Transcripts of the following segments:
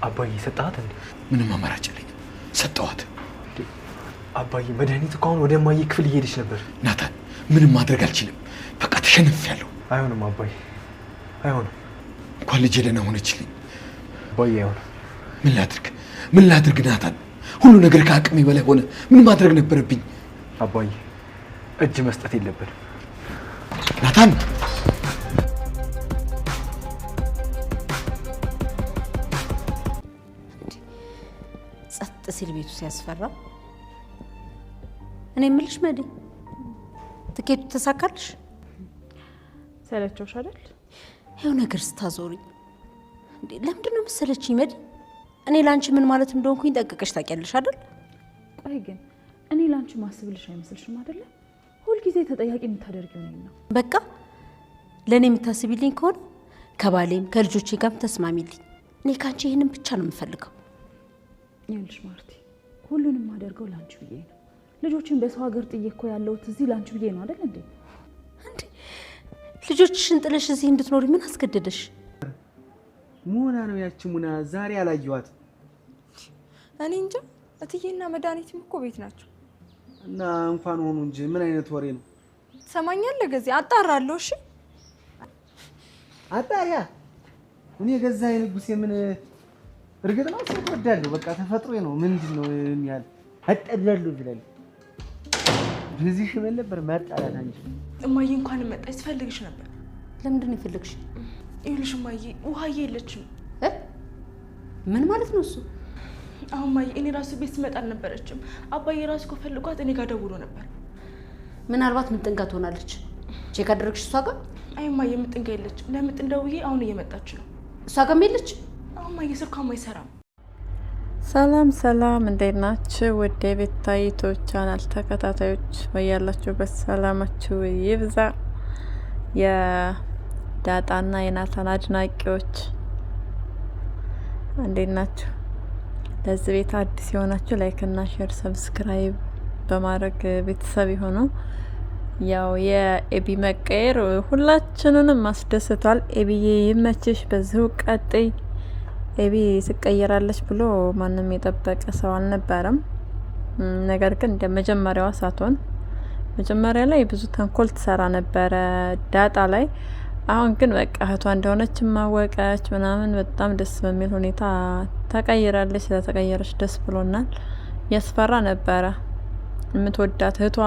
አባዬ ሰጣት እንዴ? ምንም አማራጭ የለኝም። ሰጠዋት። አባዬ መድኃኒት እኮ አሁን ወደ ማየ ክፍል እየሄደች ነበር። ናታን ምንም ማድረግ አልችልም። በቃ ተሸንፌያለሁ። አይሆንም አባዬ አይሆንም። እንኳን ልጄ ደህና ሆነችልኝ። አባዬ አይሆንም። ምን ላድርግ ናታን? ሁሉ ነገር ከአቅሜ በላይ ሆነ። ምን ማድረግ ነበረብኝ? አባዬ እጅ መስጠት የለብንም ናታን። ጸጥ ሲል ቤቱ ሲያስፈራ። እኔ የምልሽ መዲ ትኬቱ ተሳካልሽ? ሰለቸውሽ አይደል? ይኸው ነገር ስታዞሪኝ እንዴ! ለምንድን ነው መሰለችኝ መዲ? እኔ ላንቺ ምን ማለት እንደሆንኩኝ ጠንቅቀሽ ታውቂያለሽ አይደል? ቆይ ግን እኔ ላንቺ ማስብልሽ አይመስልሽም አይደለ? ሁል ጊዜ ተጠያቂ የምታደርጊው ነኝ ነው። በቃ ለኔ የምታስቢልኝ ከሆነ ከባሌም ከልጆቼ ጋርም ተስማሚልኝ። እኔ ካንቺ ይሄንን ብቻ ነው የምፈልገው። ይኸውልሽ ማርቲ፣ ሁሉንም ማደርገው ላንቺ ብዬ ነው። ልጆችን በሰው ሀገር ጥዬ እኮ ያለሁት እዚህ ላንቺ ብዬ ነው አይደል እንዴ? ልጆችሽን ጥለሽ እዚህ እንድትኖሪ ምን አስገደደሽ? ሙና ነው ያቺ ሙና። ዛሬ አላየኋት። እኔ እንጃ። እትዬና መድኃኒትም እኮ ቤት ናቸው። እና እንኳን ሆኑ እንጂ ምን አይነት ወሬ ነው? ትሰማኛለህ? ገዜ አጣራለሁ። እሺ አጣሪያ። እኔ ገዛ ንጉሴ ምን እርግጥ ነው ሰው ወዳለሁ። በቃ ተፈጥሮ ነው። ምንድነው የሚያል አጣራለሁ ብለን በዚህ ሽመል ነበር ማጣራት አንቺ። እማዬ እንኳን መጣች ትፈልግሽ ነበር። ለምንድን ነው የፈለግሽ? ይኸውልሽ እማዬ ውሃዬ የለችም። ምን ማለት ነው እሱ? አሁን እማዬ እኔ ራሱ ቤት ስመጣ አልነበረችም። አባዬ ራሱ እኮ ፈልጓት እኔ ጋር ደውሎ ነበር። ምናልባት ምጥንጋ ትሆናለች። ቼክ አደረግሽ እሷ ጋር? አይ እማዬ ምጥንጋ የለችም። ለምጥን ደውዬ አሁን እየመጣች ነው። እሷ ጋርም የለች። አሁን እማዬ ስልኳም አይሰራም። ሰላም እንዴት ናችሁ? ውድ የቤታይቶ ቻናል ተከታታዮች በያላችሁበት ሰላማችሁ ይብዛ። የዳጣና የናታን አድናቂዎች እንዴት ናችሁ? ለዚህ ቤት አዲስ የሆናችሁ ላይክ እና ሼር ሰብስክራይብ በማድረግ ቤተሰብ ይሁኑ። ያው የኤቢ መቀየር ሁላችንንም አስደስቷል። ኤቢዬ ይመችሽ፣ በዚሁ ቀጥይ። ኤቢ ትቀየራለች ብሎ ማንም የጠበቀ ሰው አልነበረም። ነገር ግን እንደ መጀመሪያዋ ሳትሆን መጀመሪያ ላይ ብዙ ተንኮል ትሰራ ነበረ ዳጣ ላይ። አሁን ግን በቃ እህቷ እንደሆነች ማወቀች ምናምን በጣም ደስ በሚል ሁኔታ ተቀይራለች። ስለተቀየረች ደስ ብሎናል። ያስፈራ ነበረ። የምትወዳት እህቷ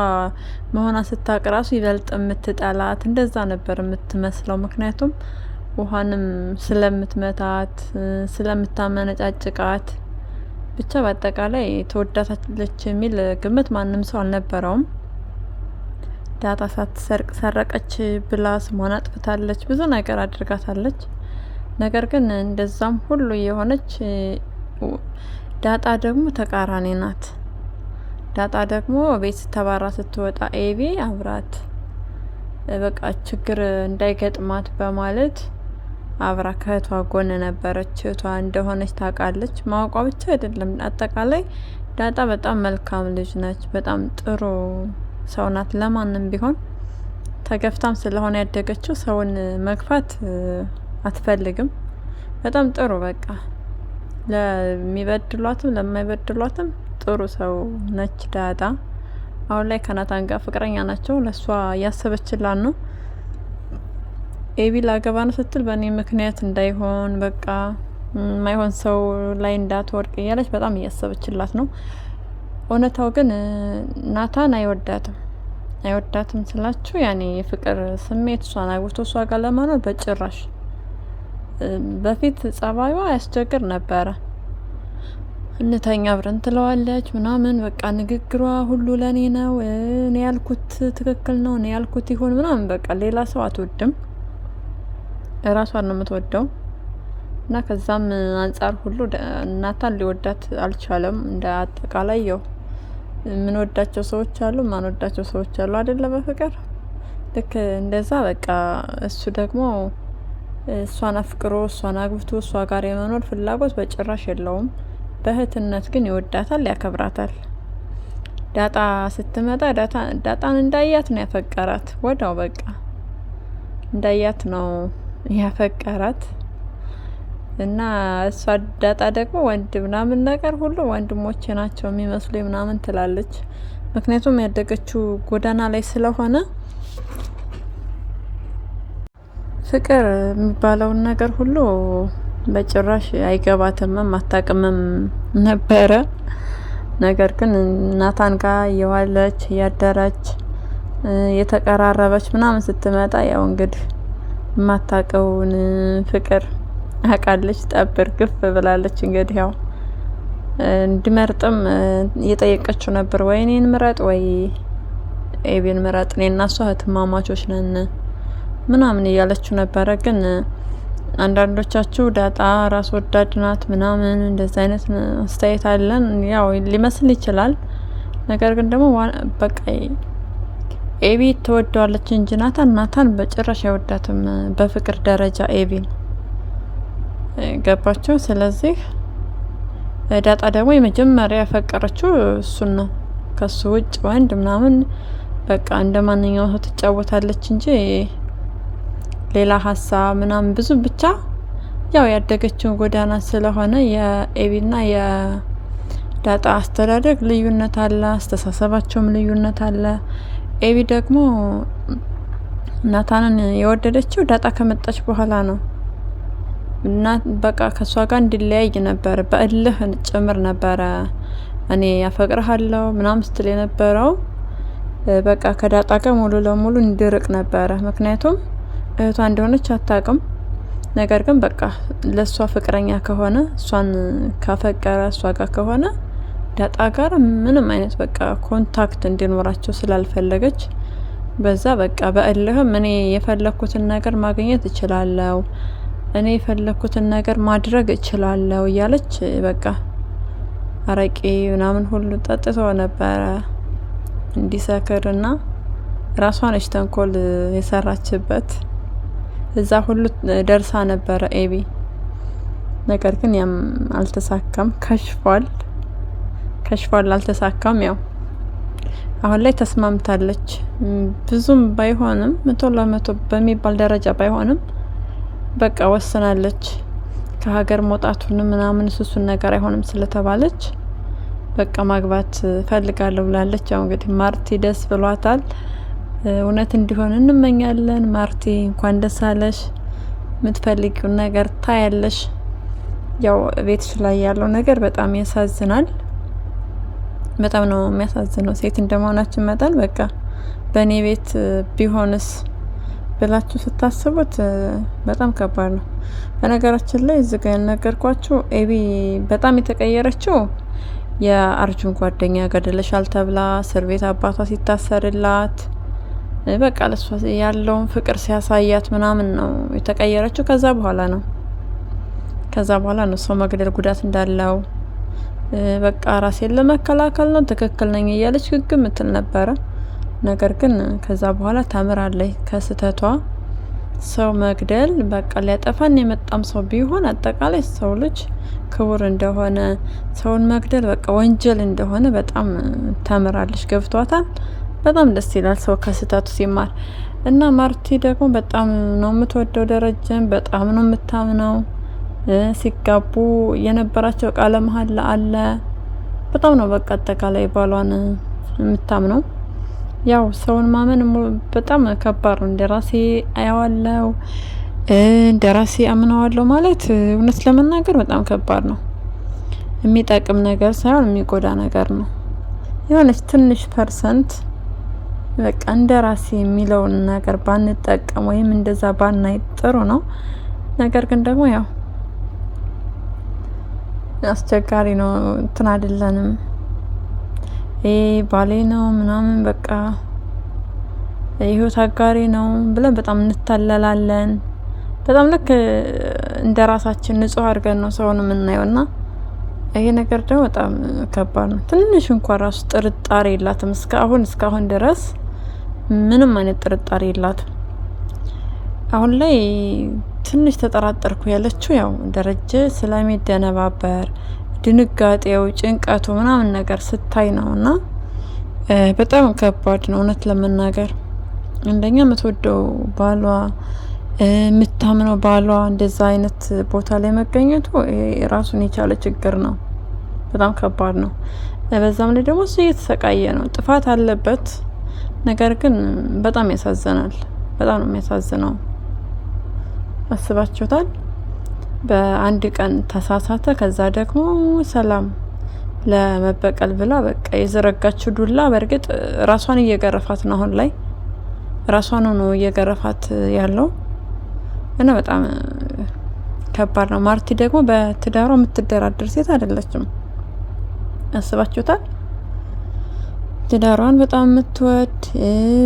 መሆኗ ስታውቅ ራሱ ይበልጥ የምትጠላት እንደዛ ነበር የምትመስለው። ምክንያቱም ውሃንም ስለምትመታት ስለምታመነጫጭቃት ብቻ በአጠቃላይ ተወዳታለች የሚል ግምት ማንም ሰው አልነበረውም። ዳጣ ሳትሰርቅ ሰረቀች ብላ ስሟን አጥፍታለች፣ ብዙ ነገር አድርጋታለች። ነገር ግን እንደዛም ሁሉ የሆነች ዳጣ ደግሞ ተቃራኒ ናት። ዳጣ ደግሞ ቤት ተባራ ስትወጣ ኤቢ አብራት በቃ ችግር እንዳይገጥማት በማለት አብራ ከእህቷ ጎን ነበረች። እህቷ እንደሆነች ታውቃለች። ማወቋ ብቻ አይደለም፣ አጠቃላይ ዳጣ በጣም መልካም ልጅ ነች። በጣም ጥሩ ሰው ናት። ለማንም ቢሆን ተገፍታም ስለሆነ ያደገችው ሰውን መግፋት አትፈልግም። በጣም ጥሩ በቃ ለሚበድሏትም ለማይበድሏትም ጥሩ ሰው ነች ዳጣ። አሁን ላይ ከናታን ጋር ፍቅረኛ ናቸው። ለሷ ያሰበችላት ነው። ኤቢ ላገባ ነው ስትል በእኔ ምክንያት እንዳይሆን በቃ ማይሆን ሰው ላይ እንዳትወርቅ እያለች በጣም እያሰበችላት ነው። እውነታው ግን ናታን አይወዳትም ስላችሁ ያኔ የፍቅር ስሜት እሷን አግብቶ እሷ ጋር ለመኖር በጭራሽ። በፊት ጸባዩዋ ያስቸግር ነበረ። እንተኛ አብረን ትለዋለች ምናምን በቃ ንግግሯ ሁሉ ለኔ ነው፣ እኔ ያልኩት ትክክል ነው፣ እኔ ያልኩት ይሁን ምናምን በቃ ሌላ ሰው አትወድም፣ እራሷን ነው የምትወደው። እና ከዛም አንጻር ሁሉ ናታን ሊወዳት አልቻለም። እንደ አጠቃላይ ያው ምን ወዳቸው ሰዎች አሉ፣ ማን ወዳቸው ሰዎች አሉ አይደለ? በፍቅር ልክ እንደዛ በቃ እሱ ደግሞ እሷን አፍቅሮ እሷን አግብቶ እሷ ጋር የመኖር ፍላጎት በጭራሽ የለውም። በእህትነት ግን ይወዳታል፣ ያከብራታል። ዳጣ ስትመጣ ዳጣን እንዳያት ነው ያፈቀራት። ወዳው በቃ እንዳያት ነው ያፈቀራት። እና እሷ ዳጣ ደግሞ ወንድ ምናምን ነገር ሁሉ ወንድሞቼ ናቸው የሚመስሉ ምናምን ትላለች። ምክንያቱም ያደገችው ጎዳና ላይ ስለሆነ ፍቅር የሚባለውን ነገር ሁሉ በጭራሽ አይገባትም አታውቅምም ነበረ። ነገር ግን ናታን ጋር የዋለች ያደረች የተቀራረበች ምናምን ስትመጣ ያው እንግዲህ የማታውቀውን ፍቅር አውቃለች። ጠብር ግፍ ብላለች። እንግዲህ ያው እንዲመርጥም እየጠየቀችው ነበር። ወይ እኔን ምረጥ ወይ ኤቢን ምረጥ፣ እኔና እሷ እህትማማቾች ነን ምናምን እያለችው ነበረ። ግን አንዳንዶቻችሁ ዳጣ ራስ ወዳድ ናት ምናምን እንደዚህ አይነት አስተያየት አለን። ያው ሊመስል ይችላል። ነገር ግን ደግሞ በቃ ኤቢ ትወደዋለች እንጂ ናታን በጭራሽ አይወዳትም በፍቅር ደረጃ ኤቢን። ገባቸው። ስለዚህ ዳጣ ደግሞ የመጀመሪያ ያፈቀረችው እሱን ነው። ከሱ ውጭ ወንድ ምናምን በቃ እንደ ማንኛውም ሰው ትጫወታለች እንጂ ሌላ ሀሳብ ምናምን ብዙ ብቻ ያው ያደገችው ጎዳና ስለሆነ የኤቢና የዳጣ አስተዳደግ ልዩነት አለ፣ አስተሳሰባቸውም ልዩነት አለ። ኤቢ ደግሞ ናታንን የወደደችው ዳጣ ከመጣች በኋላ ነው። እና በቃ ከሷ ጋር እንዲለያይ ነበር፣ በእልህ ጭምር ነበረ እኔ ያፈቅርሃለሁ ምናምን ስትል የነበረው። በቃ ከዳጣ ጋር ሙሉ ለሙሉ እንዲርቅ ነበረ። ምክንያቱም እህቷ እንደሆነች አታውቅም። ነገር ግን በቃ ለሷ ፍቅረኛ ከሆነ እሷን ካፈቀረ እሷ ጋር ከሆነ ዳጣ ጋር ምንም አይነት በቃ ኮንታክት እንዲኖራቸው ስላልፈለገች በዛ በቃ በእልህም እኔ የፈለኩትን ነገር ማግኘት እችላለሁ፣ እኔ የፈለኩትን ነገር ማድረግ እችላለሁ እያለች በቃ አረቄ ምናምን ሁሉ ጠጥቶ ነበረ እንዲሰክርና ራሷ ነች ተንኮል የሰራችበት። እዛ ሁሉ ደርሳ ነበረ ኤቢ። ነገር ግን ያም አልተሳካም፣ ከሽፏል፣ አልተሳካም። ያው አሁን ላይ ተስማምታለች። ብዙም ባይሆንም 100% በሚባል ደረጃ ባይሆንም በቃ ወስናለች። ከሀገር መውጣቱን ምናምን እሱን ነገር አይሆንም ስለተባለች በቃ ማግባት ፈልጋለሁ ብላለች። ያው እንግዲህ ማርቲ ደስ ብሏታል። እውነት እንዲሆን እንመኛለን። ማርቲ እንኳን ደስ አለሽ። የምትፈልጊውን ነገር ታያለሽ። ያው ቤትሽ ላይ ያለው ነገር በጣም ያሳዝናል። በጣም ነው የሚያሳዝነው። ሴት እንደመሆናችን መጠን በቃ በእኔ ቤት ቢሆንስ ብላችሁ ስታስቡት በጣም ከባድ ነው። በነገራችን ላይ እዚህ ጋር ያልነገርኳችሁ ኤቢ በጣም የተቀየረችው የአርጁን ጓደኛ ገደለሻል ተብላ እስር ቤት አባቷ ሲታሰርላት በቃ ለሷ ያለውን ፍቅር ሲያሳያት ምናምን ነው የተቀየረችው። ከዛ በኋላ ነው ሰው መግደል ጉዳት እንዳለው በቃ ራሴን ለመከላከል ነው ትክክል ነኝ እያለች ግግም ምትል ነበረ። ነገር ግን ከዛ በኋላ ተምራለች ከስተቷ። ሰው መግደል በቃ ሊያጠፋን የመጣም ሰው ቢሆን አጠቃላይ ሰው ልጅ ክቡር እንደሆነ፣ ሰውን መግደል በቃ ወንጀል እንደሆነ በጣም ተምራለች፣ ገብቷታል። በጣም ደስ ይላል ሰው ከስተቱ ሲማር። እና ማርቲ ደግሞ በጣም ነው የምትወደው ደረጀን፣ በጣም ነው የምታምነው። ሲጋቡ የነበራቸው ቃለ መሃላ አለ። በጣም ነው በቃ አጠቃላይ ባሏን የምታምነው። ያው ሰውን ማመን በጣም ከባድ ነው። እንደራሴ አያዋለው እንደራሴ አምነዋለሁ ማለት እውነት ለመናገር በጣም ከባድ ነው። የሚጠቅም ነገር ሳይሆን የሚጎዳ ነገር ነው። የሆነች ትንሽ ፐርሰንት በቃ እንደራሴ የሚለውን ነገር ባንጠቀም ወይም እንደዛ ባናይ ጥሩ ነው። ነገር ግን ደግሞ ያው አስቸጋሪ ነው። እንትን አይደለንም ባሌ ነው ምናምን በቃ የህይወት አጋሪ ነው ብለን በጣም እንታለላለን። በጣም ልክ እንደ ራሳችን ንጹህ አድርገን ነው ሰውን የምናየውና ይሄ ነገር ደግሞ በጣም ከባድ ነው። ትንሽ እንኳን ራሱ ጥርጣሬ የላትም። እስካሁን ድረስ ምንም አይነት ጥርጣሬ የላትም። አሁን ላይ ትንሽ ተጠራጠርኩ ያለችው ያው ደረጀ ስለሚደነባበር ድንጋጤው፣ ጭንቀቱ ምናምን ነገር ስታይ ነውና በጣም ከባድ ነው እውነት ለመናገር። አንደኛ የምትወደው ባሏ የምታምነው ባሏ እንደዛ አይነት ቦታ ላይ መገኘቱ ራሱን የቻለ ችግር ነው። በጣም ከባድ ነው። በዛም ላይ ደግሞ እሱ እየተሰቃየ ነው። ጥፋት አለበት፣ ነገር ግን በጣም ያሳዝናል። በጣም ነው የሚያሳዝነው። አስባችሁታል? በአንድ ቀን ተሳሳተ፣ ከዛ ደግሞ ሰላም ለመበቀል ብላ በቃ የዘረጋችው ዱላ በእርግጥ ራሷን እየገረፋት ነው። አሁን ላይ ራሷን ነው እየገረፋት ያለው እና በጣም ከባድ ነው። ማርቲ ደግሞ በትዳሯ የምትደራደር ሴት አይደለችም። አስባችሁታል? ትዳሯን በጣም የምትወድ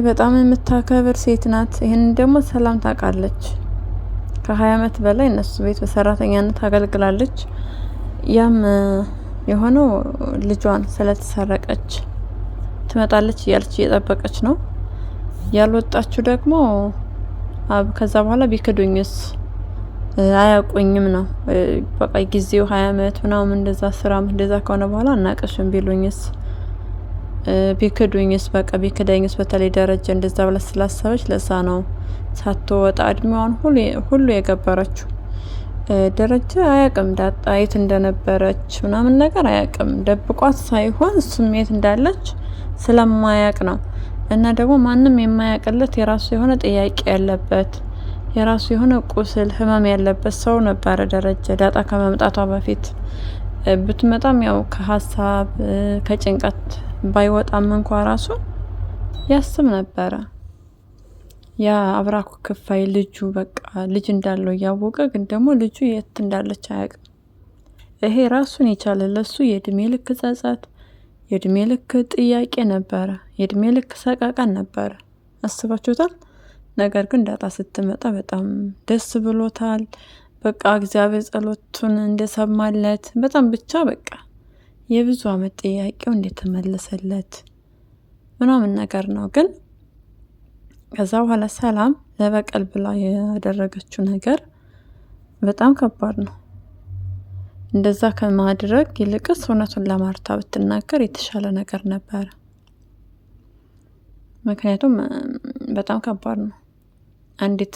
በጣም የምታከብር ሴት ናት። ይህን ደግሞ ሰላም ታውቃለች። ከ20 ዓመት በላይ እነሱ ቤት በሰራተኛነት አገልግላለች። ያም የሆነው ልጇን ስለተሰረቀች ትመጣለች እያለች እየጠበቀች ነው። ያልወጣችሁ ደግሞ ከዛ በኋላ ቢክዱኝስ አያውቁኝም ነው በቃ ጊዜው 20 ዓመት ምናምን እንደዛ 10 ዓመት እንደዛ ከሆነ በኋላ እናቀሽም ቢሉኝስ ቢክዱኝስ በቃ ቢክደኝስ በተለይ ደረጀ እንደዛ ብላ ስላሰበች ለዛ ነው ሳትወጣ እድሜዋን ሁሉ የገበረችው። ደረጀ አያውቅም ዳጣ የት እንደነበረች ምናምን ነገር አያውቅም። ደብቋት ሳይሆን እሱም የት እንዳለች ስለማያውቅ ነው። እና ደግሞ ማንም የማያውቅለት የራሱ የሆነ ጥያቄ ያለበት የራሱ የሆነ ቁስል ህመም ያለበት ሰው ነበረ ደረጀ። ዳጣ ከመምጣቷ በፊት ብትመጣም ያው ከሀሳብ ከጭንቀት ባይወጣም እንኳ ራሱ ያስብ ነበረ። ያ አብራኩ ክፋይ ልጁ በቃ ልጅ እንዳለው እያወቀ ግን ደግሞ ልጁ የት እንዳለች አያውቅም። ይሄ ራሱን የቻለ ለሱ የእድሜ ልክ ጸጸት፣ የእድሜ ልክ ጥያቄ ነበረ፣ የእድሜ ልክ ሰቃቃን ነበረ። አስባችሁታል? ነገር ግን ዳጣ ስትመጣ በጣም ደስ ብሎታል። በቃ እግዚአብሔር ጸሎቱን እንደሰማለት በጣም ብቻ በቃ የብዙ አመት ጥያቄው እንደተመለሰለት ምናምን ነገር ነው። ግን ከዛ በኋላ ሰላም ለበቀል ብላ ያደረገችው ነገር በጣም ከባድ ነው። እንደዛ ከማድረግ ይልቅስ እውነቱን ለማርታ ብትናገር የተሻለ ነገር ነበረ። ምክንያቱም በጣም ከባድ ነው። አንዲት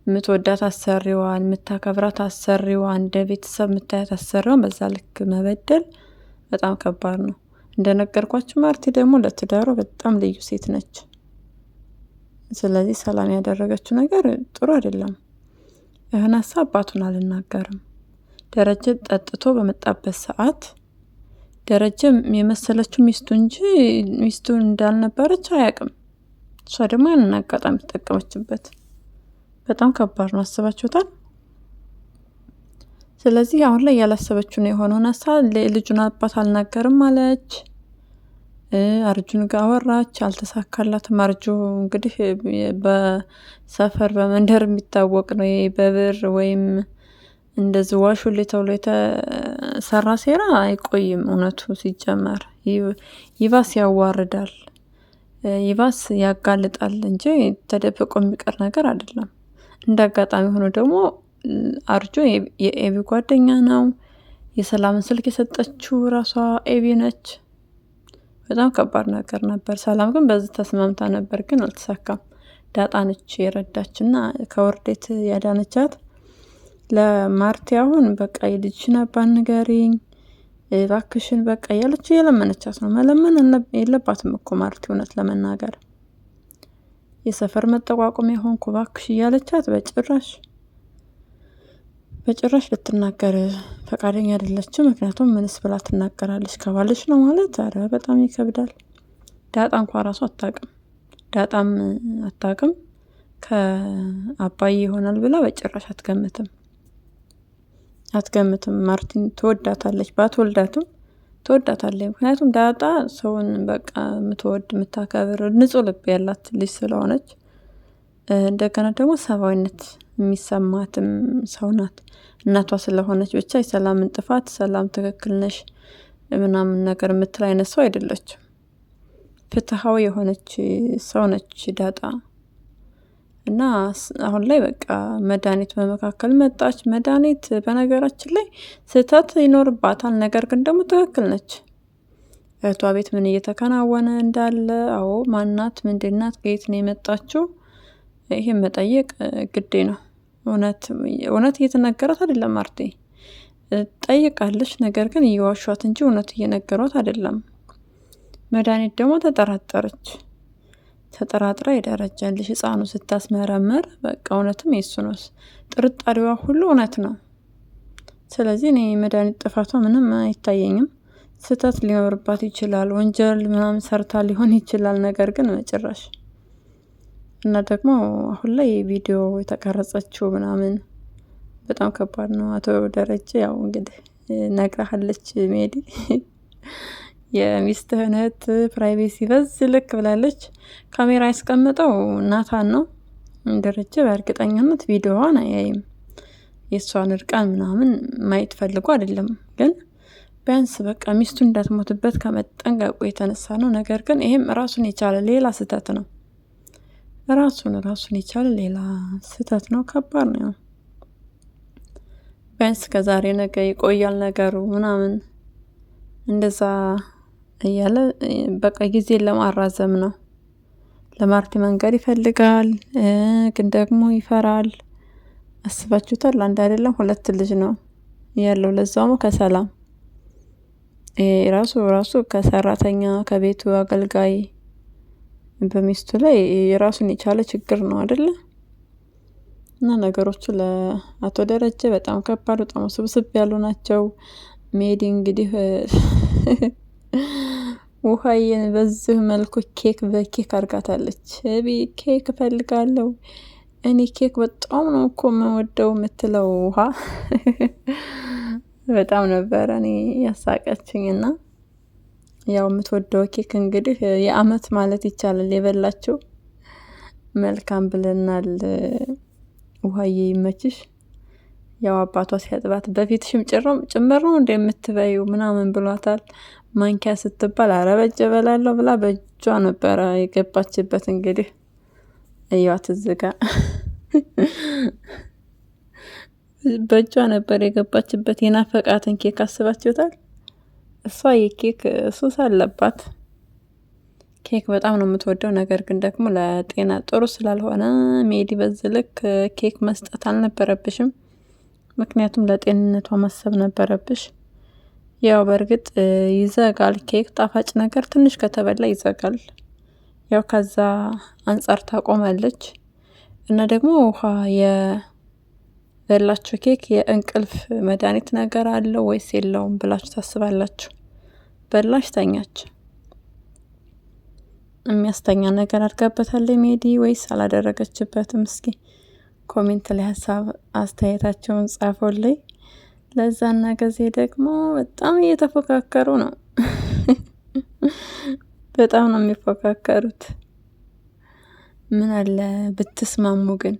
የምትወዳት አሰሪዋን የምታከብራት አሰሪዋን እንደ ቤተሰብ የምታያት አሰሪዋን በዛ ልክ መበደል በጣም ከባድ ነው። እንደነገርኳችሁ ማርቲ ደግሞ ለትዳሯ በጣም ልዩ ሴት ነች። ስለዚህ ሰላም ያደረገችው ነገር ጥሩ አይደለም። ይህን ሀሳብ አባቱን አልናገርም። ደረጀ ጠጥቶ በመጣበት ሰዓት ደረጀ የመሰለችው ሚስቱ እንጂ ሚስቱ እንዳልነበረች አያውቅም። እሷ ደግሞ ያንን አጋጣሚ ተጠቀመችበት። በጣም ከባድ ነው። አስባችሁታል? ስለዚህ አሁን ላይ ያላሰበችው ነው የሆነውን ሀሳብ ልጁን አባት አልናገርም አለች። አርጁን ጋር አወራች፣ አልተሳካላትም። አርጁ እንግዲህ በሰፈር በመንደር የሚታወቅ ነው። በብር ወይም እንደዚህ ዋሹሌ ተብሎ የተሰራ ሴራ አይቆይም። እውነቱ ሲጀመር ይባስ ያዋርዳል፣ ይባስ ያጋልጣል እንጂ ተደብቆ የሚቀር ነገር አይደለም። እንደ አጋጣሚ ሆኖ ደግሞ አርጆ የኤቢ ጓደኛ ነው። የሰላምን ስልክ የሰጠችው ራሷ ኤቢ ነች። በጣም ከባድ ነገር ነበር። ሰላም ግን በዚህ ተስማምታ ነበር፣ ግን አልተሳካም። ዳጣ ነች የረዳችና ከውርደት ያዳነቻት። ለማርቲ አሁን በቃ የልጅሽን አባት ንገሪኝ እባክሽን በቃ እያለች የለመነቻት ነው። መለመን የለባትም እኮ ማርቲ እውነት ለመናገር የሰፈር መጠቋቋሚያ ሆንኩ እባክሽ እያለቻት በጭራሽ ልትናገር ፈቃደኛ አይደለችም። ምክንያቱም ምንስ ብላ ትናገራለች? ከባልሽ ነው ማለት ኧረ በጣም ይከብዳል። ዳጣ እንኳ ራሱ ዳጣም አታውቅም። ከአባዬ ይሆናል ብላ በጭራሽ አትገምትም። ማርቲን ትወዳታለች፣ ባትወልዳትም ትወዳታለች። ምክንያቱም ዳጣ ሰውን በቃ የምትወድ የምታከብር ንጹህ ልብ ያላት ልጅ ስለሆነች እንደገና ደግሞ ሰብአዊነት የሚሰማትም ሰው ናት። እናቷ ስለሆነች ብቻ የሰላምን ጥፋት ሰላም ትክክል ነሽ ምናምን ነገር የምትል አይነት ሰው አይደለችም። ፍትሃዊ የሆነች ሰው ነች ዳጣ። እና አሁን ላይ በቃ መድኃኒት በመካከል መጣች። መድኃኒት በነገራችን ላይ ስህተት ይኖርባታል፣ ነገር ግን ደግሞ ትክክል ነች። እህቷ ቤት ምን እየተከናወነ እንዳለ ማናት ምንድናት ከየት ነው የመጣችው ይሄን መጠየቅ ግዴ ነው። እውነት እየተነገራት አይደለም ማርቴ ጠይቃለች። ነገር ግን እየዋሿት እንጂ እውነት እየነገሯት አይደለም። መድኃኒት ደግሞ ተጠራጥራ የደረጃ ልጅ ህፃኑ ስታስመረምር በቃ እውነትም የሱ ነው። ጥርጣሬዋ ሁሉ እውነት ነው። ስለዚህ እኔ መድኃኒት ጥፋቷ ምንም አይታየኝም። ስህተት ሊኖርባት ይችላል፣ ወንጀል ምናምን ሰርታ ሊሆን ይችላል። ነገር ግን መጨረሻ እና ደግሞ አሁን ላይ ቪዲዮ የተቀረጸችው ምናምን በጣም ከባድ ነው። አቶ ደረጀ ያው እንግዲህ ነግራሃለች ሜዲ የሚስትህን እህት ፕራይቬሲ በዚህ ልክ ብላለች። ካሜራ ያስቀምጠው ናታን ነው። ደረጀ በእርግጠኛነት ቪዲዮዋን አያይም። የእሷን እርቃን ምናምን ማየት ፈልጎ አይደለም፣ ግን ቢያንስ በቃ ሚስቱ እንዳትሞትበት ከመጠንቀቁ የተነሳ ነው። ነገር ግን ይሄም ራሱን የቻለ ሌላ ስህተት ነው። ራሱን የቻለ ሌላ ስህተት ነው። ከባድ ነው። ቢያንስ ከዛሬ ነገ ይቆያል ነገሩ ምናምን እንደዛ እያለ በቃ ጊዜን ለማራዘም ነው። ለማርቲ መንገድ ይፈልጋል፣ ግን ደግሞ ይፈራል። አስባችሁታል? አንድ አይደለም 2 ልጅ ነው ያለው፣ ለዛውም ከሰላም ራሱ ከሰራተኛ ከቤቱ አገልጋይ በሚስቱ ላይ የራሱን የቻለ ችግር ነው አይደለ? እና ነገሮቹ ለአቶ ደረጀ በጣም ከባድ በጣም ስብስብ ያሉ ናቸው። ሜዲ እንግዲህ ውሃዬን በዚህ መልኩ በኬክ አርጋታለች። ኬክ እፈልጋለሁ እኔ ኬክ በጣም ነው እኮ የምወደው የምትለው ውሃ በጣም ነበረ እኔ ያሳቀችኝና ያው የምትወደው ኬክ እንግዲህ የአመት ማለት ይቻላል የበላችው። መልካም ብለናል። ውሃዬ ይመችሽ። ያው አባቷ ሲያጥባት በፊትሽም ጭምር ነው እንደምትበዩ ምናምን ብሏታል። ማንኪያ ስትባል አረበጀ በላለሁ ብላ በእጇ ነበረ የገባችበት። እንግዲህ እያት ዝጋ በእጇ ነበር የገባችበት የናፈቃትን ኬክ አስባችሁታል? እሷ የኬክ ሱስ አለባት። ኬክ በጣም ነው የምትወደው። ነገር ግን ደግሞ ለጤና ጥሩ ስላልሆነ ሜዲ በዚህ ልክ ኬክ መስጠት አልነበረብሽም። ምክንያቱም ለጤንነቷ ማሰብ ነበረብሽ። ያው በእርግጥ ይዘጋል ኬክ ጣፋጭ ነገር ትንሽ ከተበላ ይዘጋል። ያው ከዛ አንጻር ታቆማለች። እና ደግሞ ውሃ የበላችሁ ኬክ የእንቅልፍ መድኃኒት ነገር አለው ወይስ የለውም ብላችሁ ታስባላችሁ? በላሽ ተኛች። የሚያስተኛ ነገር አድርጋበታለች ሜዲ ወይስ አላደረገችበትም? እስኪ ኮሜንት ላይ ሀሳብ አስተያየታቸውን ጻፉልኝ። ለዛና ጊዜ ደግሞ በጣም እየተፎካከሩ ነው። በጣም ነው የሚፎካከሩት። ምን አለ ብትስማሙ ግን